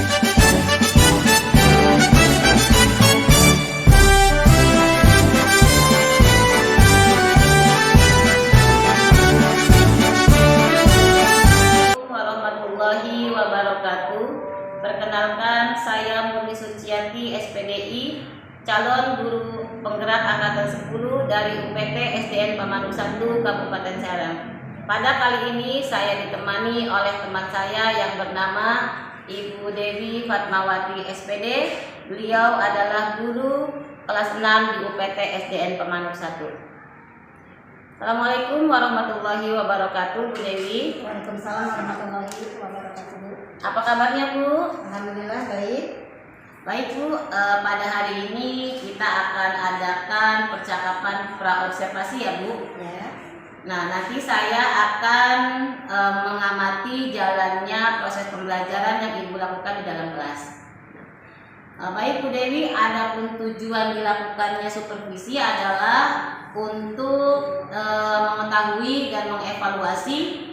Warahmatullahi wabarakatuh. Perkenalkan, saya Murni Suciati, SPDI, calon guru penggerak angkatan 10 dari UPT SDN Pemanuk 1 Kabupaten Serang. Pada kali ini saya ditemani oleh teman saya yang bernama Ibu Dewi Fatmawati SPD. Beliau adalah guru kelas 6 di UPT SDN Pemanuk 1. Assalamualaikum warahmatullahi wabarakatuh, Bu Dewi. Waalaikumsalam warahmatullahi wabarakatuh. Apa kabarnya, Bu? Alhamdulillah baik. Baik, Bu. Pada hari ini kita akan adakan percakapan praobservasi ya, Bu. Ya. Nah, nanti saya akan mengamati jalannya proses pembelajaran yang Ibu lakukan di dalam kelas. Baik, Bu Dewi, adapun tujuan dilakukannya supervisi adalah untuk mengetahui dan mengevaluasi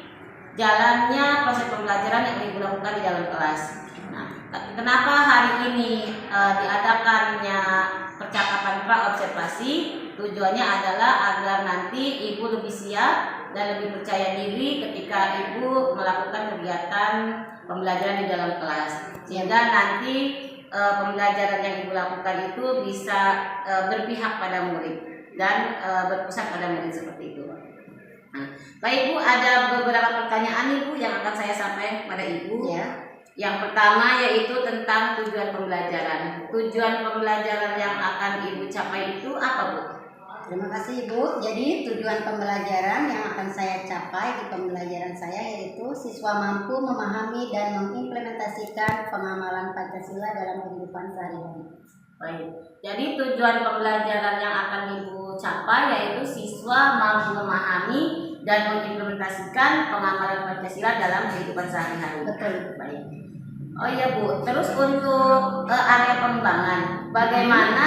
jalannya proses pembelajaran yang Ibu lakukan di dalam kelas. Nah, kenapa hari ini diadakannya percakapan praobservasi? Tujuannya adalah agar nanti Ibu lebih siap dan lebih percaya diri ketika Ibu melakukan kegiatan pembelajaran di dalam kelas, sehingga nanti pembelajaran yang Ibu lakukan itu bisa berpihak pada murid dan berpusat pada murid seperti itu. Nah, baik, Bu, ada beberapa pertanyaan Ibu yang akan saya sampaikan kepada Ibu. Ya. Yang pertama yaitu tentang tujuan pembelajaran. Tujuan pembelajaran yang akan Ibu capai itu apa, Bu? Terima kasih Ibu. Jadi tujuan pembelajaran yang akan saya capai di pembelajaran saya yaitu siswa mampu memahami dan mengimplementasikan pengamalan Pancasila dalam kehidupan sehari-hari. Baik. Jadi tujuan pembelajaran yang akan Ibu capai yaitu siswa mampu memahami dan mengimplementasikan pengamalan Pancasila dalam kehidupan sehari-hari. Betul. Baik. Oh iya, Bu. Terus untuk area pengembangan, bagaimana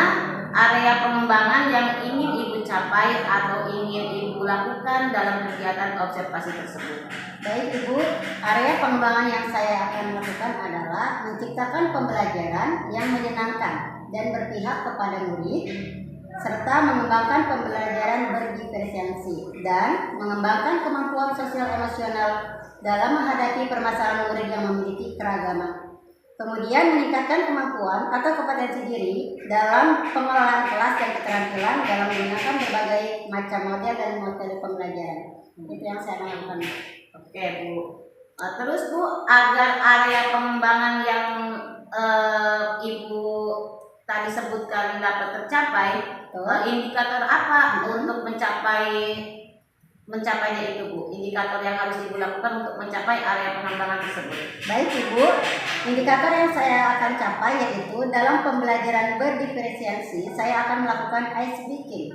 area pengembangan yang ingin Ibu capai atau ingin Ibu lakukan dalam kegiatan observasi tersebut? Baik Ibu, area pengembangan yang saya akan lakukan adalah menciptakan pembelajaran yang menyenangkan dan berpihak kepada murid, serta mengembangkan pembelajaran berdiferensiasi dan mengembangkan kemampuan sosial emosional dalam menghadapi permasalahan murid yang memiliki keragaman. Kemudian meningkatkan kemampuan atau kompetensi diri dalam pengelolaan kelas dan keterampilan dalam menggunakan berbagai macam model dan metode pembelajaran. Itu yang saya lakukan. Oke, Bu. Terus, Bu, agar area pengembangan yang Ibu tadi sebutkan dapat tercapai, indikator apa untuk mencapainya itu, Bu? Indikator yang harus Ibu lakukan untuk mencapai area pengembangan tersebut. Baik Ibu, indikator yang saya akan capai yaitu dalam pembelajaran berdiferensiasi, saya akan melakukan ice breaking,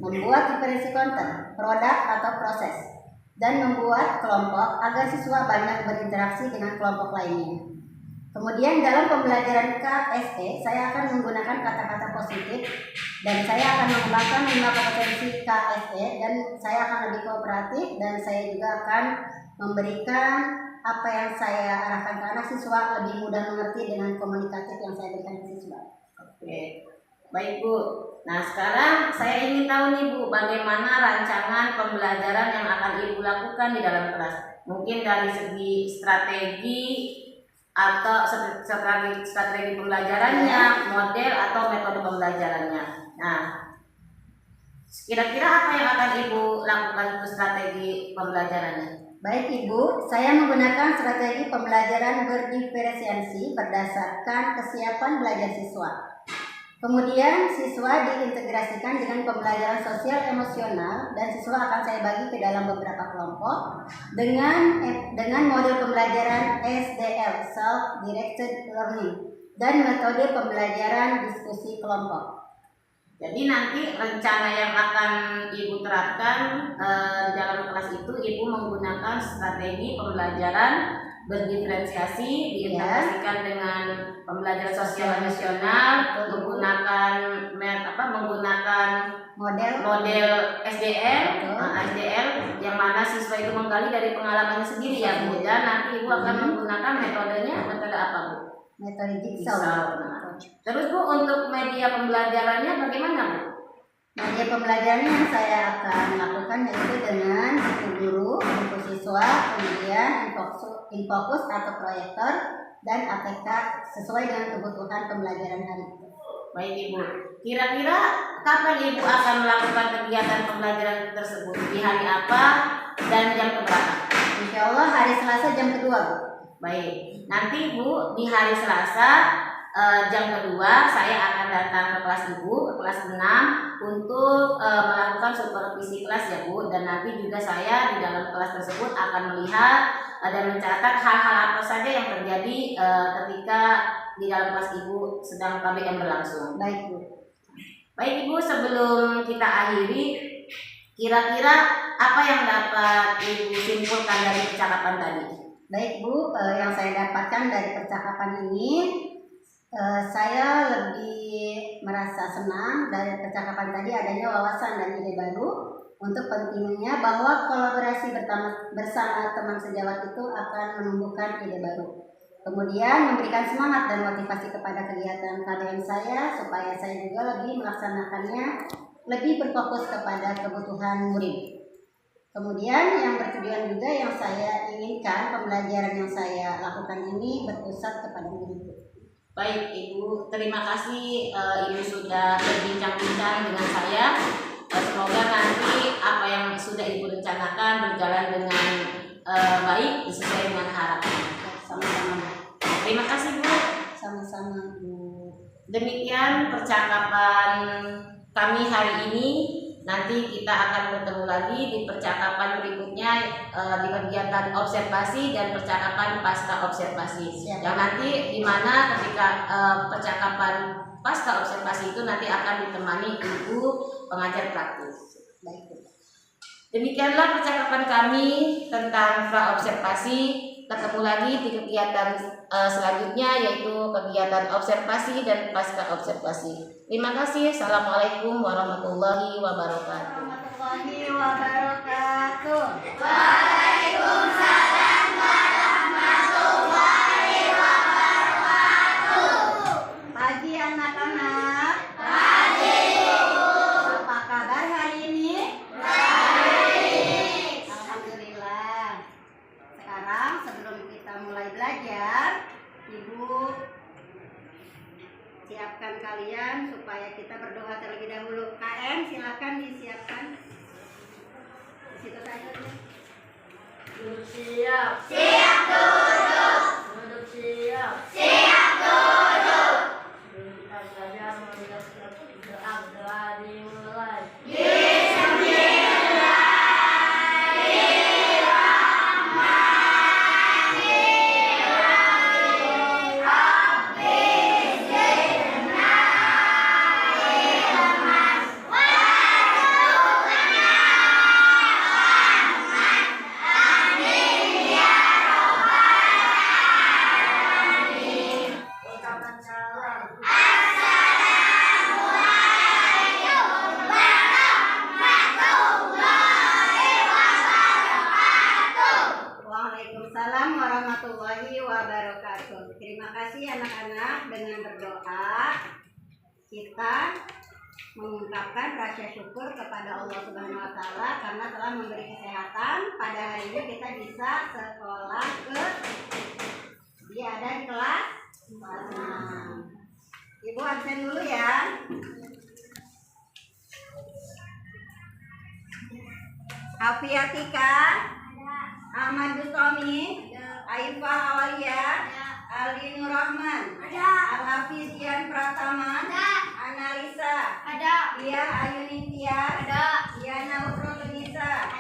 membuat diferensi konten, produk atau proses, dan membuat kelompok agar siswa banyak berinteraksi dengan kelompok lainnya. Kemudian dalam pembelajaran KSE, saya akan menggunakan kata-kata positif dan saya akan mengembangkan 5 kompetensi KSE dan saya akan lebih kooperatif dan saya juga akan memberikan apa yang saya arahkan ke anak siswa lebih mudah mengerti dengan komunikatif yang saya berikan ke siswa. Oke, baik Bu. Nah, sekarang saya ingin tahu nih Bu, bagaimana rancangan pembelajaran yang akan Ibu lakukan di dalam kelas? Mungkin dari segi strategi atau strategi pembelajarannya, model atau metode pembelajarannya. Nah, kira-kira apa yang akan Ibu lakukan untuk strategi pembelajarannya? Baik Ibu, saya menggunakan strategi pembelajaran berdiferensiasi berdasarkan kesiapan belajar siswa. Kemudian siswa diintegrasikan dengan pembelajaran sosial emosional dan siswa akan saya bagi ke dalam beberapa kelompok dengan model pembelajaran SDL (Self Directed Learning) dan metode pembelajaran diskusi kelompok. Jadi nanti rencana yang akan Ibu terapkan di dalam kelas itu Ibu menggunakan strategi pembelajaran berdiferensiasi, diintegrasikan dengan pembelajaran sosial emosional, menggunakan model SDL, yang mana siswa itu menggali dari pengalamannya sendiri ya Bu. Dan nanti Ibu akan menggunakan metode apa Bu? Metode Jigsaw. jigsaw. Nah. Terus Bu, untuk media pembelajarannya bagaimana Bu? Media pembelajaran yang saya akan lakukan yaitu dengan buku guru, buku siswa, kemudian infokus atau proyektor, dan ATK sesuai dengan kebutuhan pembelajaran hari itu. Baik Ibu, kira-kira kapan Ibu akan melakukan kegiatan pembelajaran tersebut? Di hari apa dan jam berapa? Insya Allah hari Selasa jam kedua, Bu. Baik, nanti Bu di hari Selasa jam kedua saya akan datang ke kelas Ibu, ke kelas 6 untuk melakukan supervisi kelas ya Bu. Dan nanti juga saya di dalam kelas tersebut akan melihat dan mencatat hal-hal apa saja yang terjadi ketika di dalam kelas Ibu sedang KBM berlangsung. Baik, Bu. Baik Ibu, sebelum kita akhiri, kira-kira apa yang dapat Ibu simpulkan dari percakapan tadi? Baik, Bu, yang saya dapatkan dari percakapan ini, saya lebih merasa senang dari percakapan tadi adanya wawasan dan ide baru untuk pentingnya bahwa kolaborasi bersama teman sejawat itu akan menumbuhkan ide baru. Kemudian memberikan semangat dan motivasi kepada kegiatan KBM saya supaya saya juga lebih melaksanakannya lebih berfokus kepada kebutuhan murid. Kemudian yang bertujuan juga yang saya inginkan pembelajaran yang saya lakukan ini berpusat kepada murid. Baik Ibu, terima kasih Ibu sudah berbincang-bincang dengan saya. Semoga nanti apa yang sudah Ibu rencanakan berjalan dengan baik sesuai dengan harapan. Sama-sama. Terima kasih Bu. Sama-sama, Bu. Demikian percakapan kami hari ini. Nanti kita akan bertemu lagi di percakapan berikutnya di kegiatan observasi dan percakapan pasca observasi. Yang nanti di mana ketika percakapan pasca observasi itu nanti akan ditemani Ibu pengajar praktis. Baik, Bu. Demikianlah percakapan kami tentang pra observasi. Ketemu lagi di kegiatan selanjutnya yaitu kegiatan observasi dan pasca observasi. Terima kasih. Assalamualaikum warahmatullahi wabarakatuh. Warahmatullahi wabarakatuh. Waalaikumsalam warahmatullahi wabarakatuh. Pagi anak-anak. Pagi. Apa kabar hari ini? Baik. Alhamdulillah. Sekarang sebelum kita mulai belajar, Ibu siapkan kalian supaya kita berdoa terlebih dahulu. KM silakan disiapkan. Di situ saja. Duduk siap. Siap duduk. Duduk siap. Siap duduk. Kita belajar mengucapkan doa dimulai. Ucapan salam. Waalaikumsalam warahmatullahi wabarakatuh. Terima kasih anak-anak. Dengan berdoa kita mengungkapkan rasa syukur kepada Allah Subhanahu wa taala karena telah memberi kesehatan. Pada hari ini kita bisa sekolah dia ada di kelas 6. Ibu absen dulu ya. Afiatika, Ahmad Bustomi, Aifah Awalia, Ali Nur Rahman, Al-Hafiz Dian Pratama, Analisa, Ia Ayunintia, Diana Ukrul Nisa,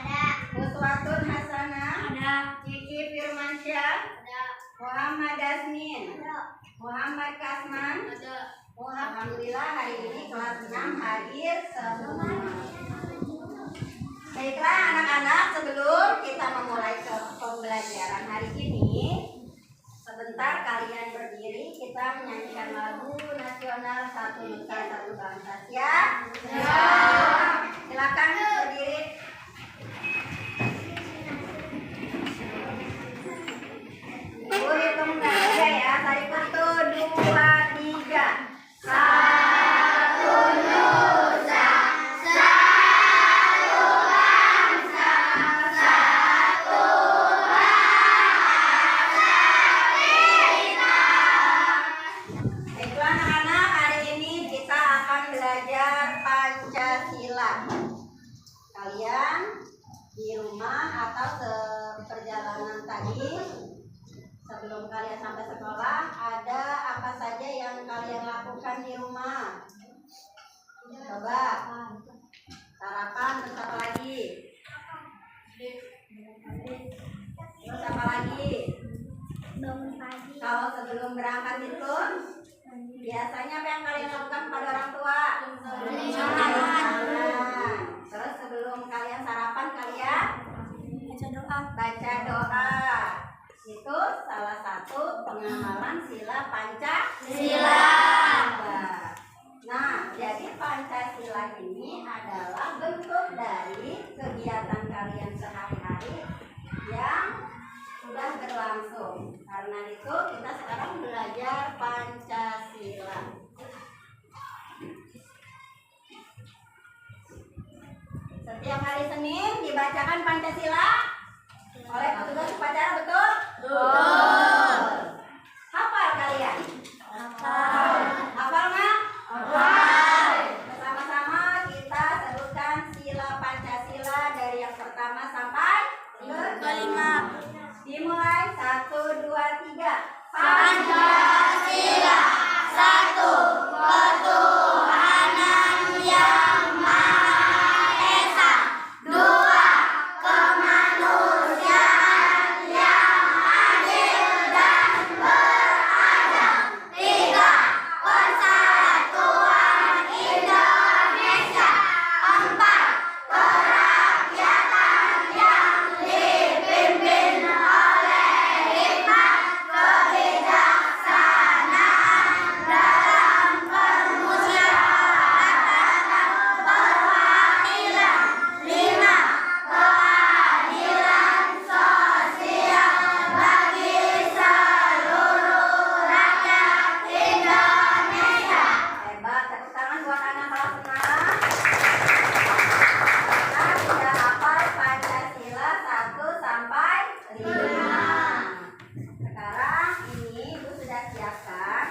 Uswatun Hasanah, Kiki Firmansyah, Muhammad Dasmin, Muhammad Kasman. Alhamdulillah hari ini kelas 6 hadir semua. Baiklah anak-anak, sebelum kita memulai ke pembelajaran hari ini, sebentar kalian berdiri, kita menyanyikan lagu nasional Satu Nusa Satu Bangsa ya. Silakan berdiri. Ibu hitung saja ya, tarik betul. sebelum kalian sampai sekolah, ada apa saja yang kalian lakukan di rumah? Coba. Sarapan, terus apa lagi? Terus apa lagi? Bangun pagi. Kalau sebelum berangkat itu, biasanya apa yang kalian lakukan pada orang tua? Sarapan. Terus sebelum kalian sarapan, kalian Baca doa. baca doa. Itu salah satu pengamalan sila Pancasila. Nah, jadi Pancasila ini adalah bentuk dari kegiatan kalian sehari-hari yang sudah berlangsung. Karena itu kita sekarang belajar Pancasila. Setiap hari Senin dibacakan Pancasila oleh petugas upacara, betul? Betul. Hafal kalian? Hafal. Hafal nggak? Hafal. Bersama-sama kita sebutkan sila Pancasila dari yang pertama sampai Kelima. Dimulai 1, 2, 3. Pancasila. 1. Ketuhanan yang Maha Esa. 2. Kemanusiaan yang adil dan beradab. 3. Persatuan Indonesia. 4. Kerakyatan yang dipimpin oleh hikmat, kebijaksanaan dalam permusyawaratan perwakilan. 5. Keadilan sosial bagi seluruh rakyat Indonesia. Hebat, tepuk tangan buat anak kelas 6. Kita sudah hafal Pancasila 1 sampai 5. Sekarang ini Ibu sudah siapkan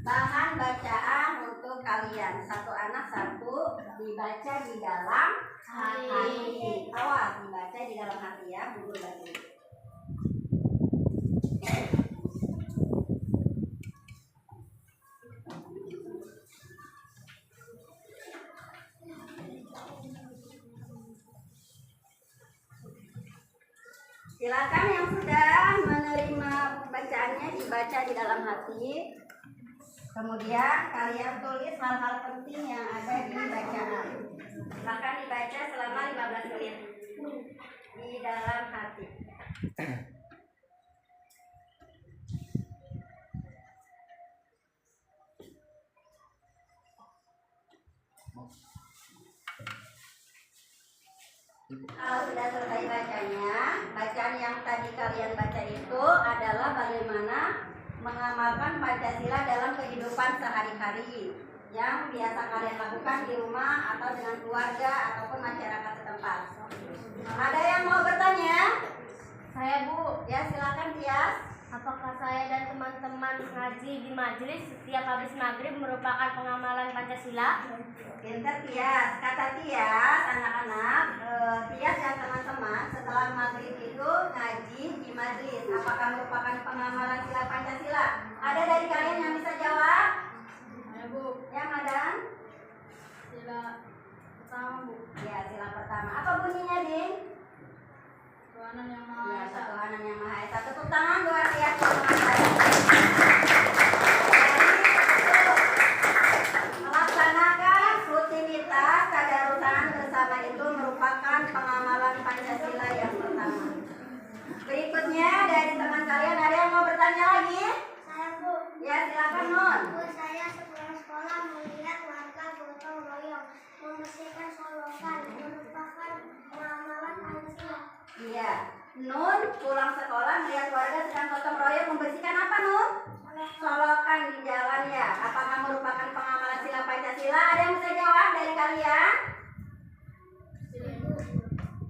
bahan bacaan untuk kalian. Satu anak satu, dibaca di dalam hati. Awas, dibaca di dalam hati ya, Bu Guru bantu. Silakan yang sudah menerima bacaannya dibaca di dalam hati. Kemudian kalian tulis hal-hal penting yang ada di bacaan. Silakan dibaca selama 15 menit di dalam hati. Kalau sudah selesai bacanya, bacaan yang tadi kalian baca itu adalah bagaimana mengamalkan Pancasila dalam kehidupan sehari-hari yang biasa kalian lakukan di rumah atau dengan keluarga ataupun masyarakat setempat. Ada yang mau bertanya? Saya, Bu. Ya, silakan Tias. Apakah saya dan teman-teman ngaji di majelis setiap habis maghrib merupakan pengamalan Pancasila? Pinter Tias. Kata Tias, anak-anak, Tias dan teman-teman setelah maghrib itu ngaji di majelis. Apakah merupakan pengamalan sila Pancasila? Ada dari kalian yang bisa jawab? Ya, Bu. Yang ada? Sila pertama, Bu. Ya, sila pertama. Apa bunyinya, Din? Ketuhanan yang Ya, ketuhanan yang Maha Esa. Tepuk tangan buat Tias dan teman-teman. Melaksanakan rutinitas tadarusan bersama itu merupakan pengamalan Pancasila yang pertama. Berikutnya dari teman kalian ada yang mau bertanya lagi? Saya, Bu. Ya, silakan Nun. Bu, saya sepulang sekolah melihat warga gotong royong membersihkan solokan merupakan pengamalan Pancasila. Iya, Nun pulang sekolah melihat warga sedang gotong royong membersihkan apa, Nun? Solokan di jalan ya. Apakah merupakan pengamalan sila Pancasila? Ada yang bisa jawab dari kalian?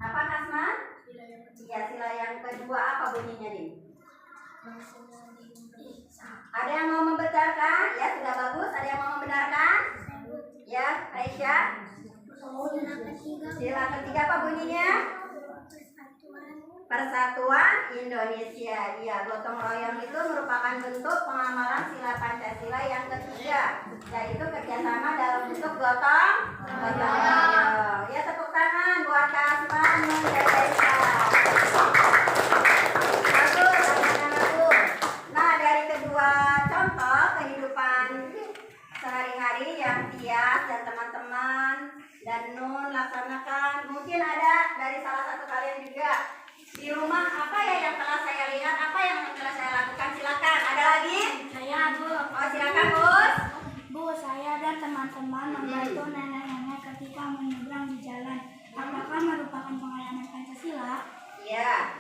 Apa Kasman? Iya, sila yang kedua apa bunyinya, Din? Ada yang mau membenarkan? Ya, sudah bagus. Ada yang mau membenarkan? Ya, Aisyah. Sila ketiga apa bunyinya? Persatuan Indonesia. Iya, gotong royong itu merupakan bentuk pengamalan sila Pancasila yang ketiga, yaitu kerjasama dalam bentuk gotong royong. Ya, tepuk tangan buat Kasman Merdeka. Bagus, anak-anakku. Nah, dari kedua contoh kehidupan sehari-hari yang Tias dan teman-teman dan Nun laksanakan, mungkin ada dari salah satu kalian juga di rumah, apa ya yang telah saya lihat, apa yang telah saya lakukan? Silakan. Ada lagi? Saya, Bu. Oh, silakan, Bos. Bu, saya dan teman-teman membantu nenek-nenek ketika menyeberang di jalan. Apakah merupakan pengalaman Pancasila? Ya.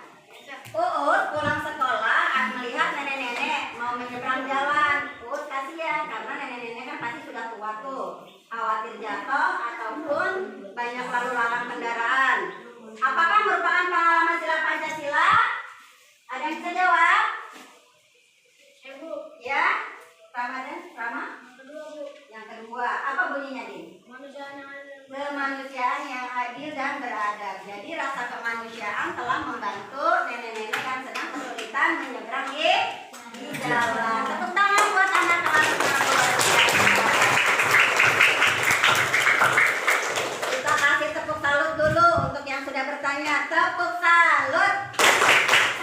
Uus pulang sekolah melihat nenek-nenek mau menyeberang jalan. Uus kasihan karena nenek-nenek kan pasti sudah tua tuh, khawatir jatuh ataupun banyak lalu lalang kendaraan. Apakah merupakan pengalaman sila Pancasila? Ada yang bisa jawab? Bu. Ya, Ramadan, Rama? Kedua, Bu. Yang kedua, apa bunyinya, Din? Kemanusiaan yang adil. Kemanusiaan yang adil dan beradab. Jadi rasa kemanusiaan telah membantu nenek-nenek yang sedang kesulitan menyeberang di jalan. Tepuk tangan buat anak kelas 6. Kita kasih tepuk salut dulu untuk yang sudah bertanya. Tepuk salut.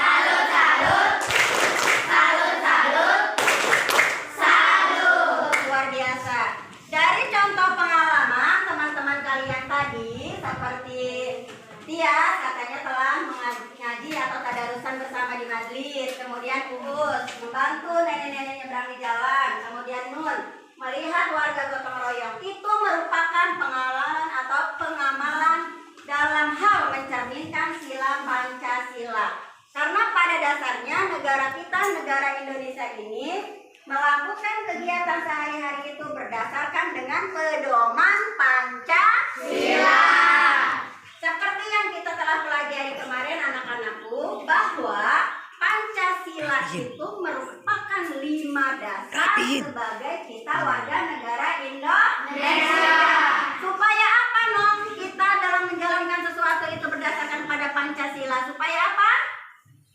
Salut, salut. Salut, salut. Salut. Luar biasa. Dari contoh pengalaman teman-teman kalian tadi, seperti Tias katanya telah mengaji atau tadarusan bersama di majlis, kemudian Uus membantu nenek-nenek nyebrang di jalan, kemudian Nun melihat warga gotong royong. Itu merupakan pengalaman atau pengamalan dalam hal mencerminkan sila Pancasila. Karena pada dasarnya negara kita, negara Indonesia ini melakukan kegiatan sehari-hari itu berdasarkan dengan pedoman Pancasila. Seperti yang kita telah pelajari kemarin anak-anakku, bahwa Pancasila itu merupakan 5 dasar sebagai kita warga negara Indonesia. Supaya apa, Nong? Kita dalam menjalankan sesuatu itu berdasarkan pada Pancasila. Supaya apa?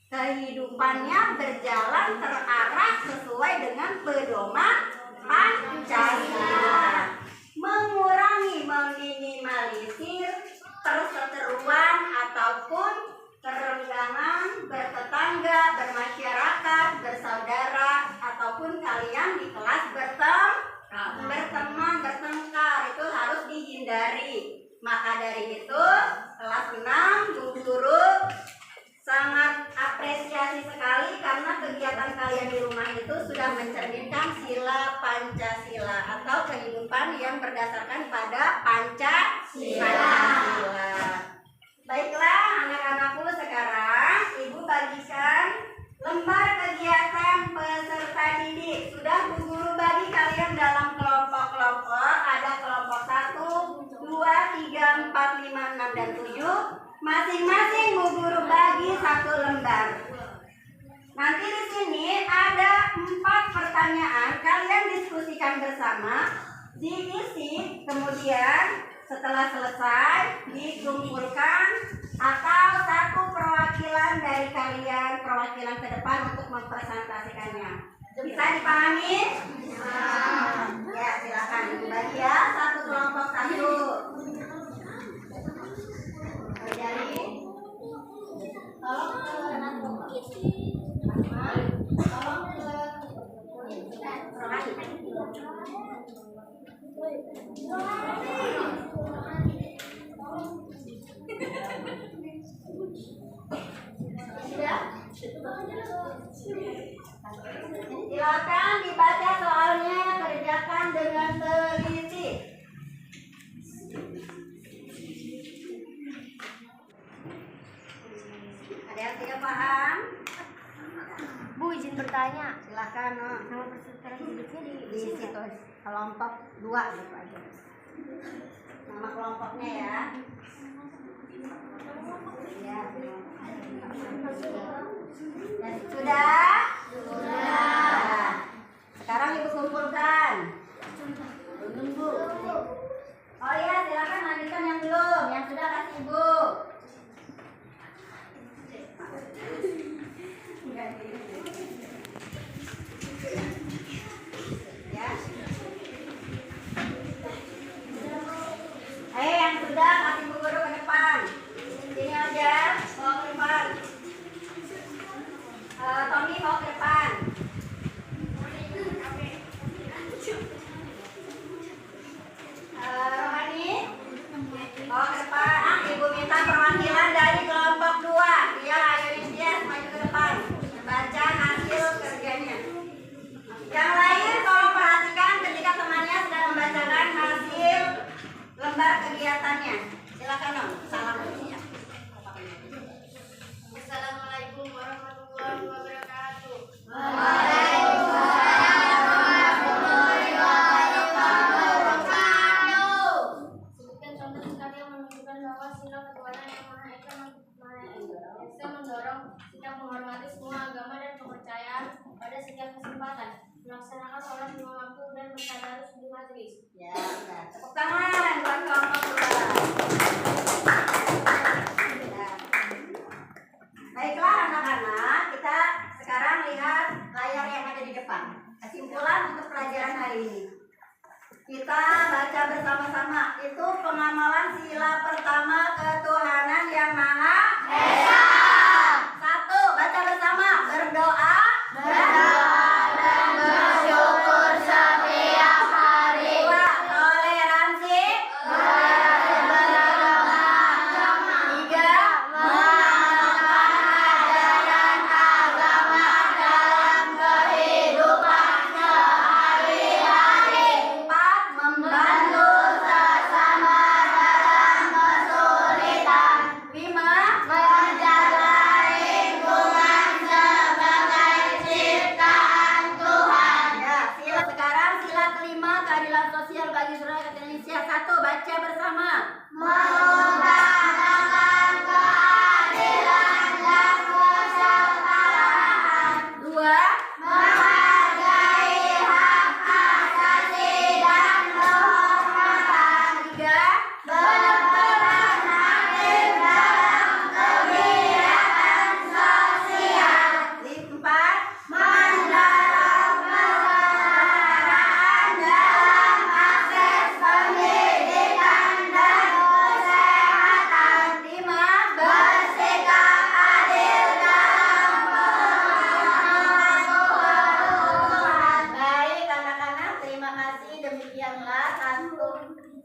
Kehidupannya berjalan terarah sesuai dengan pedoman Pancasila. Mengurangi, meminimalisir perseteruan ataupun kerenggangan bertetangga, bermasyarakat, bersaudara, ataupun kalian di kelas berteman, bertengkar, itu harus dihindari. Maka dari itu kelas 6 Bu Guru sangat apresiasi sekali karena kegiatan kalian di rumah itu sudah mencerminkan sila Pancasila atau kehidupan yang berdasarkan pada Pancasila. Baiklah anak-anakku, sekarang Ibu bagikan lembar kegiatan peserta didik. Sudah Bu Guru bagi kalian dalam kelompok-kelompok. Ada kelompok 1, 2, 3, 4, 5, 6, dan 7. Masing-masing Bu Guru bagi 1 lembar. Nanti di sini ada 4 pertanyaan. Kalian diskusikan bersama, diisi, kemudian setelah selesai dikumpulkan atau 1 perwakilan dari kalian, perwakilan ke depan untuk mempresentasikannya. Bisa dipahami? Ya, silakan Ibu bagi ya, 1 kelompok 1. Jadi tolong ke tolong silakan dibaca soalnya, kerjakan dengan teliti. Ada yang tidak paham? Bu, izin bertanya. Silakan, no. Nama peserta didiknya Di situ kelompok 2 gitu aja. Nama kelompoknya ya. Ya. Dan sudah? Sudah. Sekarang Ibu kumpulkan. Belum, Bu. Oh iya, silakan lanjutkan yang belum. Yang sudah kasih Ibu. Ya. Yang sudah kasih Bu Guru ke depan. Sini aja, bawa ke depan. Tommy bawa ke depan. Rohani bawa ke depan. Ibu minta perwakilan dari kelompok 2. Ya, ayo Intias maju ke depan. Baca hasil kerjanya. Yang lain tolong perhatikan ketika temannya sedang membacakan hasil lembar kegiatannya. Silakan dong, salam dulunya. Assalamualaikum warahmatullahi wabarakatuh. Sebutkan contoh sikap yang menunjukkan bahwa sila ketuhanan yang Maha Esa mendorong sikap menghormati semua agama dan kepercayaan pada setiap kesempatan, melaksanakan sholat lima waktu dan bertadarus di majelis. Ya, udah. Tepuk tangan buat kelompok 2. Ya. Baiklah anak-anak, kita sekarang lihat layar yang ada di depan. Kesimpulan untuk pelajaran hari ini. Kita baca bersama-sama. Itu pengamalan sila pertama ketuhanan yang Maha Esa. 1, baca bersama. Berdoa dan bersyukur setiap hari. 2, toleransi beragama. 3, mengamalkan ajaran agama dalam kehidupan sehari-hari. 4, membantu sesama dalam kesulitan. 5, menjaga lingkungan sebagai ciptaan Tuhan. Ya, sila sekarang sila kelima keadilan sosial bagi seluruh rakyat Indonesia. 1, baca bersama. Mengutamakan keadilan dan kesetaraan. 2, menghargai hak asasi dan kehormatan. 3, berperan aktif dalam kegiatan sosial. 4, mendorong kesetaraan dalam akses pendidikan dan kesehatan. 5, bersikap adil dalam pengelolaan keuangan. Baik anak-anak, terima kasih. Demikianlah 1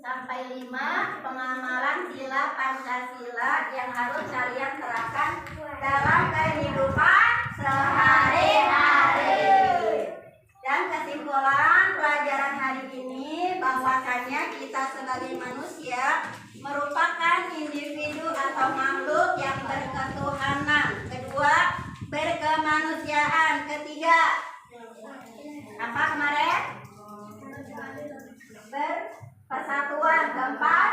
sampai 5 pengamalan sila Pancasila yang harus kalian terapkan dalam kehidupan sehari-hari. Dan kesimpulan pelajaran hari ini bahwasannya kita sebagai manusia merupakan individu atau makhluk yang berketuhanan. Kedua, berkemanusiaan. Ketiga, apa kemarin? Berpersatuan. Keempat,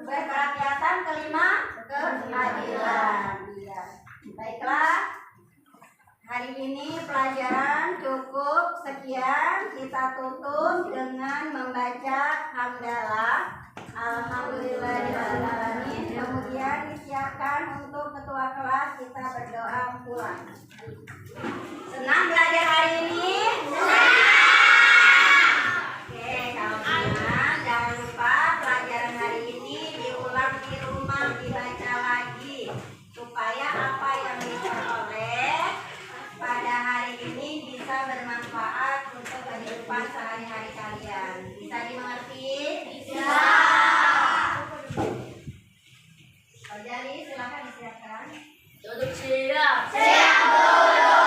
berkerakyatan. Kelima, keadilan. Iya. Baiklah, hari ini pelajaran cukup sekian. Kita tutup dengan membaca hamdalah. Alhamdulillahirrahmanirrahim. Kemudian disiapkan untuk ketua kelas kita berdoa pulang. Senang belajar hari ini? Oke, kalau senang jangan lupa pelajaran hari ini diulang di rumah, dibaca lagi supaya apa yang diperoleh pada hari ini bisa bermanfaat untuk kehidupan sehari-hari kalian. Bisa dimengerti? Bisa. Jadi silakan disiapkan. Duduk siap. Siap dulu.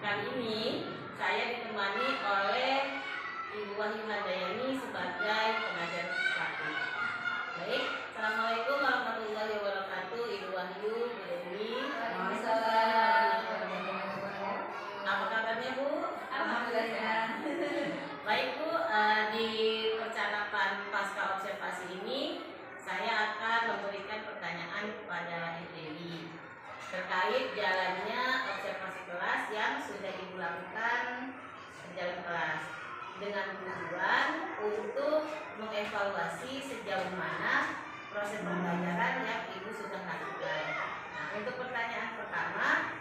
Kali ini saya ditemani oleh Ibu Wahyu Handayani sebagai pengajar praktik. Baik, Assalamualaikum warahmatullahi wabarakatuh. Ibu Wahyu, Bu Dewi. Apa kabarnya Bu? Alhamdulillah. Baik Bu, di percakapan pasca observasi ini saya akan memberikan pertanyaan kepada Ibu Dewi terkait jalannya observasi kelas yang sudah Ibu lakukan di dalam kelas dengan tujuan untuk mengevaluasi sejauh mana proses pembelajaran yang Ibu sudah lakukan. Nah, untuk pertanyaan pertama,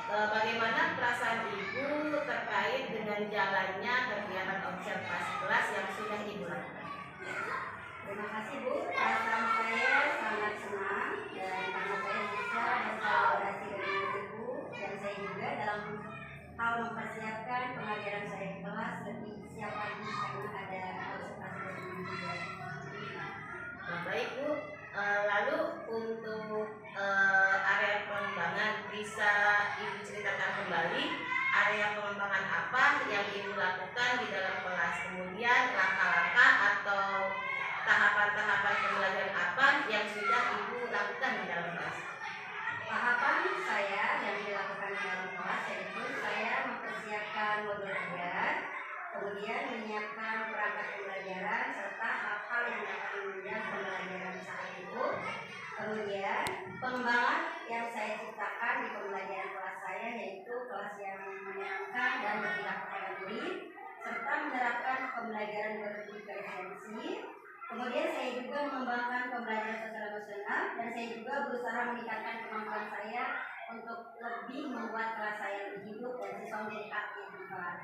bagaimana perasaan Ibu terkait dengan jalannya kegiatan observasi kelas yang sudah Ibu lakukan? Terima kasih Bu, perasaan saya sangat senang dan karena saya bisa berkolaborasi dengan Ibu dan saya juga dalam hal mempersiapkan pengajaran saya di kelas lebih siap lagi karena ada observasi dari Ibu juga. Nah, baik Bu, lalu untuk area pengembangan bisa Ibu ceritakan kembali area pengembangan apa yang Ibu lakukan di dalam kelas, kemudian langkah-langkah atau tahapan-tahapan pembelajaran apa yang sudah Ibu lakukan di dalam kelas? Tahapan saya yang dilakukan di dalam kelas yaitu saya mempersiapkan modul ajar, kemudian menyiapkan perangkat pembelajaran serta hal-hal yang dapat menunjang pembelajaran saat itu. Kemudian pengembangan yang saya ciptakan di pembelajaran kelas saya yaitu kelas yang menyenangkan dan berpihak kepada murid serta menerapkan pembelajaran berdiferensiasi. Kemudian saya juga mengembangkan pembelajaran sosial emosional dan saya juga berusaha meningkatkan kemampuan saya untuk lebih membuat kelas saya lebih hidup dan siswa menjadi aktif di kelas.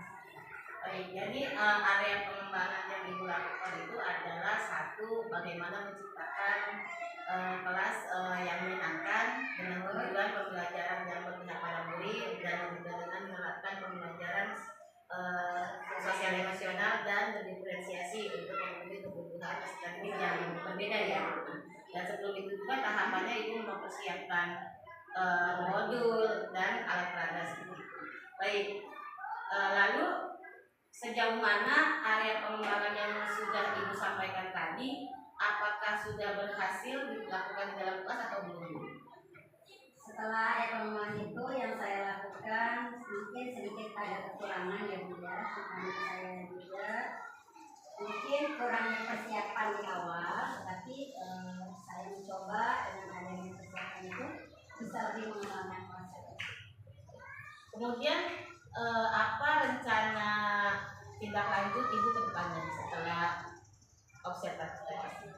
Baik, jadi area pengembangan yang Ibu lakukan itu adalah satu, bagaimana menciptakan kelas yang menyenangkan dengan tujuan pembelajaran yang berpihak pada murid dan juga dengan menerapkan pembelajaran sosial emosional dan berdiferensiasi untuk memenuhi kebutuhan peserta didik yang berbeda ya. Dan sebelum itu juga tahapannya Ibu mempersiapkan modul dan alat peraga seperti itu. Baik, lalu sejauh mana area pengembangan yang sudah Ibu sampaikan tadi, apakah sudah berhasil dilakukan di dalam kelas atau belum? Setelah pengembangan itu yang saya lakukan mungkin sedikit ada kekurangan ya Bu ya, karena saya juga mungkin kurangnya persiapan di awal, tetapi saya mencoba dengan adanya persiapan itu bisa lebih mengembangkan konsep. Kemudian apa rencana tindak lanjut Ibu ke depannya setelah observasi?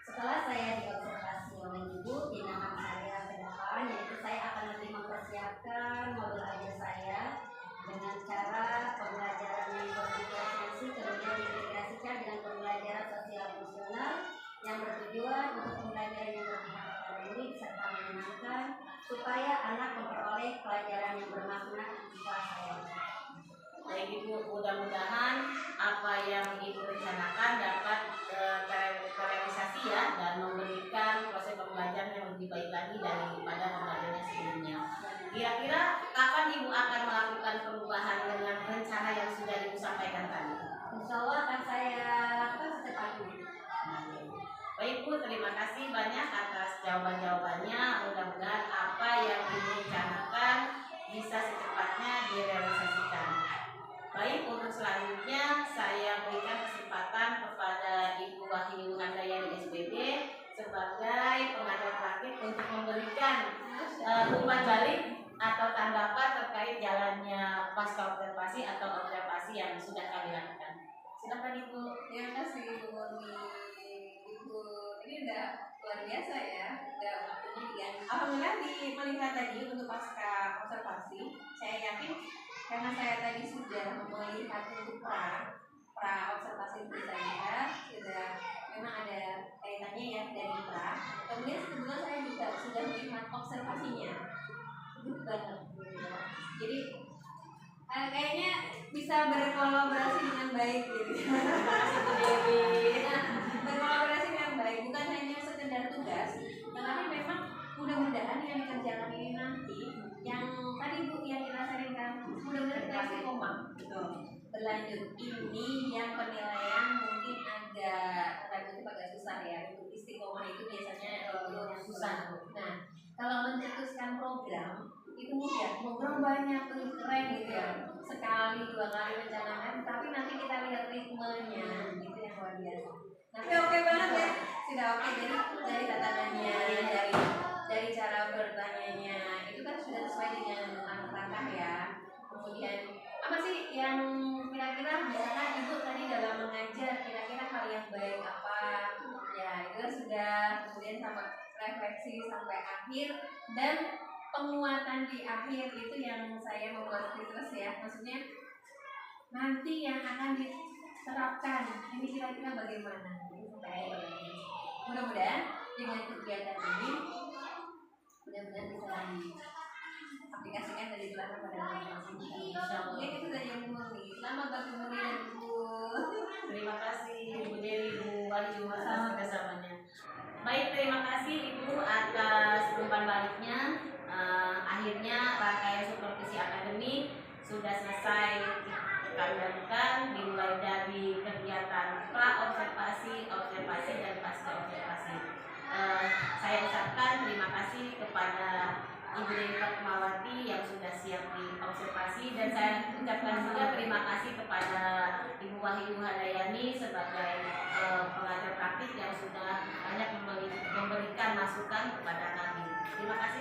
Setelah saya diobservasi oleh Ibu, tindakan saya ke depan yaitu saya akan lebih mempersiapkan modul ajar saya dengan cara pembelajaran yang berdiferensiasi, kemudian diintegrasikan dengan pembelajaran sosial emosional yang bertujuan untuk pembelajaran yang berpihak kepada murid serta menyenangkan supaya anak memperoleh pelajaran yang bermakna di kelas saya. Baik Ibu, mudah-mudahan apa yang Ibu rencanakan dapat terrealisasi ya dan memberikan proses pembelajaran yang lebih baik lagi daripada pembelajaran sebelumnya. Kira-kira kapan Ibu akan melakukan perubahan dengan rencana yang sudah Ibu sampaikan tadi? Insya Allah akan saya lakukan secepatnya. Baik Bu, terima kasih banyak atas jawaban-jawabannya. Mudah-mudahan apa yang Ibu rencanakan bisa secepatnya direalisasikan. Baik, untuk selanjutnya saya berikan kesempatan kepada Ibu Wahyu Handayani SPD sebagai pengajar praktik untuk memberikan umpan balik atau tanggapan terkait jalannya pasca observasi atau observasi yang sudah kami lakukan. Silakan Ibu. Terima kasih Ibu Murni. Ibu ini udah luar biasa ya, udah waktunya ya. Alhamdulillah di meningkat tadi untuk pasca observasi. Saya yakin karena saya tadi sudah melihat untuk pra observasi itu saya sudah memang ada kaitannya ya dari pra. Kemudian kebetulan saya juga sudah melihat observasinya. Itu banget. Jadi kayaknya bisa berkolaborasi dengan baik gitu. Berkolaborasi dengan baik, bukan hanya sekedar tugas, tetapi memang mudah-mudahan yang dikerjakan ini nanti yang tadi Bu yang kita sharingkan mudah-mudahan kita istiqomah gitu. Berlanjut ini yang penilaian mungkin agak susah ya. Untuk istiqomah itu biasanya susah. Nah, kalau mencetuskan program itu mudah, program banyak tuh keren gitu ya, sekali 2 kali mencanangkan, tapi nanti kita lihat ritmenya itu yang luar biasa. Tapi oke banget ya, sudah oke. Jadi dari tatanannya, dari cara bertanyanya itu kan sudah sesuai dengan langkah ya. Kemudian apa sih yang kira-kira misalkan ibu tadi dalam mengajar kira-kira hal yang baik apa ya, itu kan sudah. Kemudian sama refleksi sampai akhir dan penguatan di akhir itu yang saya membuat terus ya, maksudnya nanti yang akan diterapkan ini kira-kira bagaimana. Mudah-mudahan dengan kegiatan ini mudah-mudahan bisa diaplikasikan dan diterapkan pada masing-masing. Oke, itu saja yang murni. Selamat bertemu dan Bu. Terima kasih Ibu Dewi, Bu Wahyu atas kerjasamanya. Baik, terima kasih Ibu atas umpan baliknya. Akhirnya rangkaian supervisi akademik sudah selesai kami lakukan, dimulai dari kegiatan pra-observasi, observasi, dan pasca-observasi. Saya ucapkan terima kasih kepada Ibu Dewi Fatmawati yang sudah siap di observasi, dan saya ucapkan juga terima kasih kepada Ibu Wahyu Hadayani sebagai pengajar praktik yang sudah banyak memberikan masukan kepada kami. Terima kasih.